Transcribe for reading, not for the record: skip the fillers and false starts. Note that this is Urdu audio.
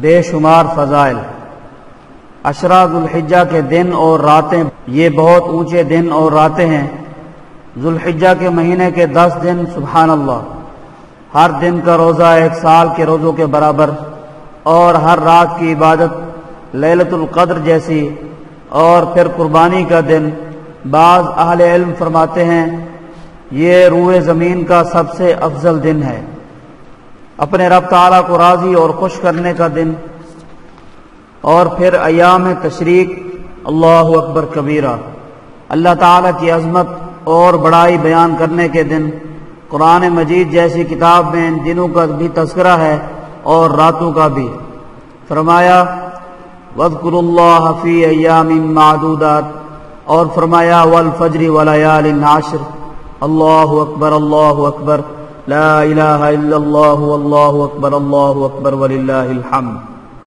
بے شمار فضائل۔ عشرہ ذوالحجہ کے دن اور راتیں یہ بہت اونچے دن اور راتیں ہیں۔ ذوالحجہ کے مہینے کے 10 دن سبحان اللہ، ہر دن کا روزہ 1 سال کے روزوں کے برابر، اور ہر رات کی عبادت لیلۃ القدر جیسی، اور پھر قربانی کا دن۔ بعض اہل علم فرماتے ہیں یہ روئے زمین کا سب سے افضل دن ہے، اپنے رب تعالیٰ کو راضی اور خوش کرنے کا دن۔ اور پھر ایام تشریق، اللہ اکبر کبیرہ، اللہ تعالیٰ کی عظمت اور بڑائی بیان کرنے کے دن۔ قرآن مجید جیسی کتاب میں ان دنوں کا بھی تذکرہ ہے اور راتوں کا بھی۔ فرمایا وَاذْكُرُوا اللَّهَ فِي أَيَّامٍ مَّعْدُودَاتٍ، اور فرمایا وَالْفَجْرِ وَلَيَالٍ عَشْرٍ۔ اللہ اکبر لا الہ الا اللہ واللہ اکبر وللہ الحمد۔